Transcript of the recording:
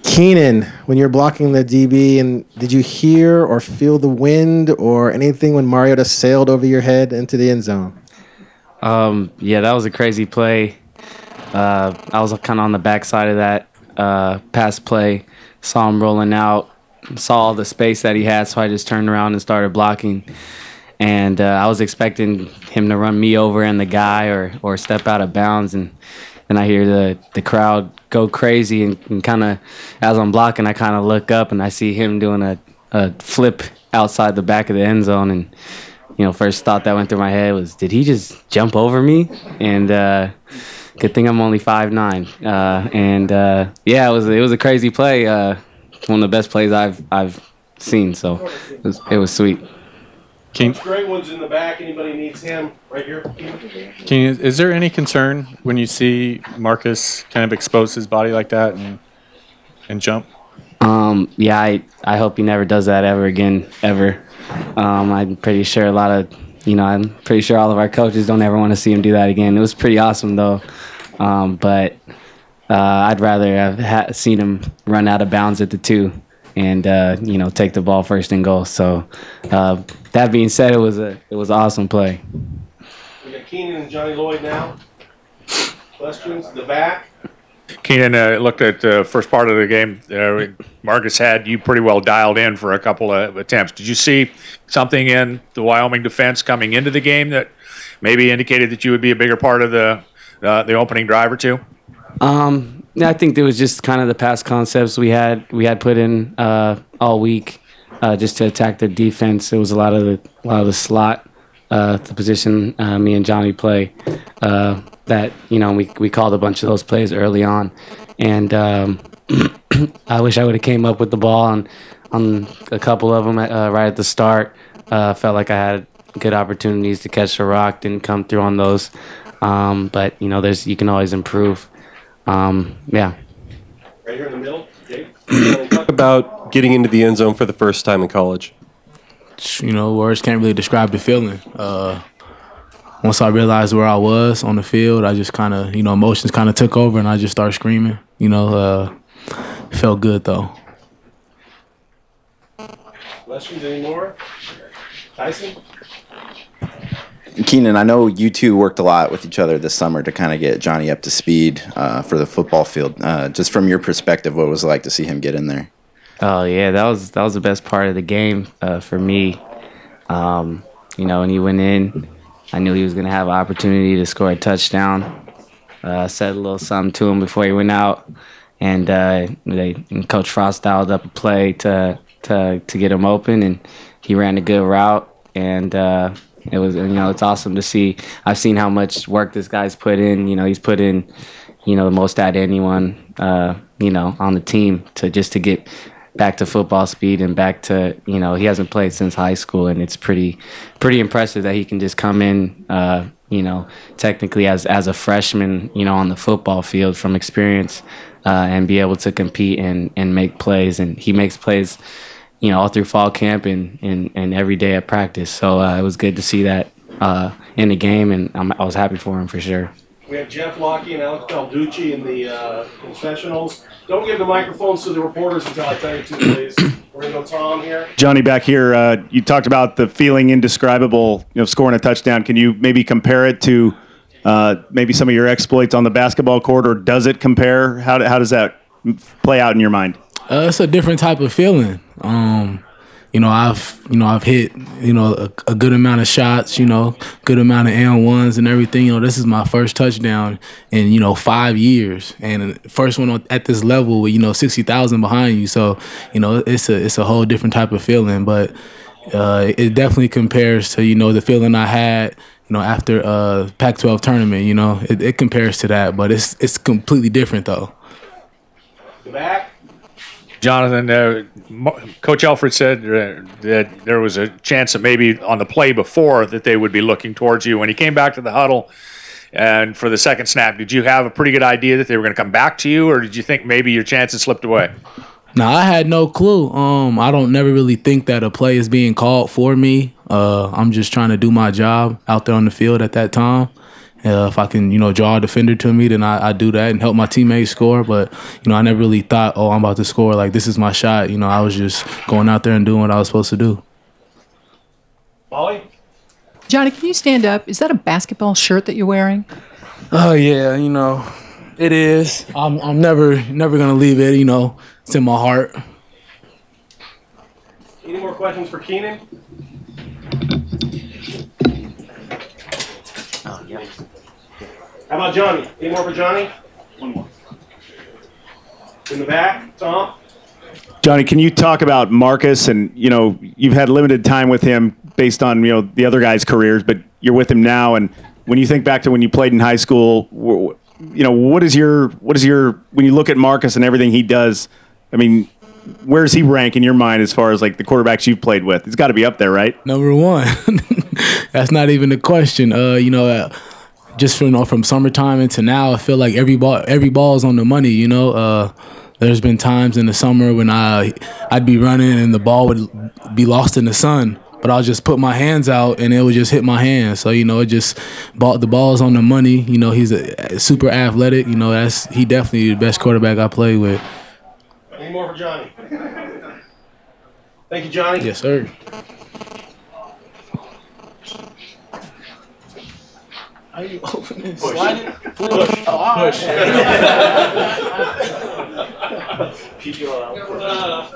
Keanon, when you're blocking the DB, and did you hear or feel the wind or anything when Mariota sailed over your head into the end zone? Yeah, that was a crazy play. I was kind of on the backside of that pass play. Saw him rolling out, saw all the space that he had, so I just turned around and started blocking. And I was expecting him to run me over and the guy or step out of bounds. And I hear the crowd go crazy. And kind of, as I'm blocking, I kind of look up and I see him doing a flip outside the back of the end zone. And, first thought that went through my head was, did he just jump over me? And good thing I'm only 5'9". Yeah, it was a crazy play. One of the best plays I've seen. So it was sweet. Great ones in the back. Anybody needs him right here? Keanon, is there any concern when you see Marcus kind of expose his body like that and jump? Yeah, I hope he never does that ever again, ever. I'm pretty sure I'm pretty sure all of our coaches don't ever want to see him do that again. It was pretty awesome though, but I'd rather have seen him run out of bounds at the 2 and take the ball first and goal. So that being said, it was an awesome play. We got Keanon and Johnny Loyd now. Questions? The back. Keanon, looked at the first part of the game. Marcus had you pretty well dialed in for a couple of attempts. Did you see something in the Wyoming defense coming into the game that maybe indicated that you would be a bigger part of the opening drive or two? I think there was just kind of the pass concepts we had put in all week just to attack the defense. It was a lot of the slot, the position me and Johnny play. That we called a bunch of those plays early on, and I wish I would have came up with the ball on a couple of them right at the start. Felt like I had good opportunities to catch the rock, didn't come through on those. But you can always improve. Yeah. Right here in the middle, Jake. Talk about getting into the end zone for the first time in college. Words can't really describe the feeling. Once I realized where I was on the field, I just kind of, emotions kind of took over and I just started screaming. Felt good though. Questions anymore? Tyson? Keanon, I know you two worked a lot with each other this summer to kind of get Johnny up to speed for the football field. Just from your perspective, what was it like to see him get in there? Oh yeah, that was the best part of the game for me. When he went in, I knew he was going to have an opportunity to score a touchdown. Said a little something to him before he went out, and Coach Frost dialed up a play to get him open, and he ran a good route, and it was it's awesome to see. I've seen how much work this guy's put in. He's put in the most out of anyone on the team to get back to football speed and back to, he hasn't played since high school, and it's pretty impressive that he can just come in, technically as a freshman, on the football field from experience and be able to compete and make plays. And he makes plays, all through fall camp and every day at practice. So it was good to see that in the game, and I was happy for him for sure. We have Jeff Lockie and Alex Balducci in the confessionals. Don't give the microphones to the reporters until I tell you to, please. We're going to go Tom here. Johnny, back here, you talked about the feeling indescribable, scoring a touchdown. Can you maybe compare it to maybe some of your exploits on the basketball court, or does it compare? How does that play out in your mind? It's a different type of feeling. I've hit, a good amount of shots, good amount of N1s and everything. This is my first touchdown in, 5 years, and first one at this level with, 60,000 behind you. So, it's a whole different type of feeling, but it definitely compares to, the feeling I had, after Pac-12 tournament. It compares to that, but it's completely different though. The back. Johnathan, Coach Alfred said that there was a chance that maybe on the play before that they would be looking towards you. When he came back to the huddle and for the second snap, did you have a pretty good idea that they were going to come back to you, or did you think maybe your chances slipped away? No, I had no clue. I don't never really think that a play is being called for me. I'm just trying to do my job out there on the field at that time. If I can, draw a defender to me, then I do that and help my teammates score. But, I never really thought, oh, I'm about to score. Like, this is my shot. I was just going out there and doing what I was supposed to do. Molly? Johnny, can you stand up? Is that a basketball shirt that you're wearing? Oh, yeah, it is. I'm never going to leave it, it's in my heart. Any more questions for Keanon? How about Johnny? Any more for Johnny? One more. In the back, Tom? Johnny, can you talk about Marcus? And you've had limited time with him based on the other guys' careers, but you're with him now. And when you think back to when you played in high school, what is your when you look at Marcus and everything he does? I mean, where does he rank in your mind as far as like the quarterbacks you've played with? It's got to be up there, right? Number one. That's not even a question. Just from summertime into now, I feel like every ball is on the money. There's been times in the summer when I'd be running and the ball would be lost in the sun, but I'll just put my hands out and it would just hit my hands. So the ball is on the money. He's a super athletic. He definitely the best quarterback I played with. Any more for Johnny? Thank you, Johnny. Yes, sir. How you open this? Slide it? Push. Push. Keep going out.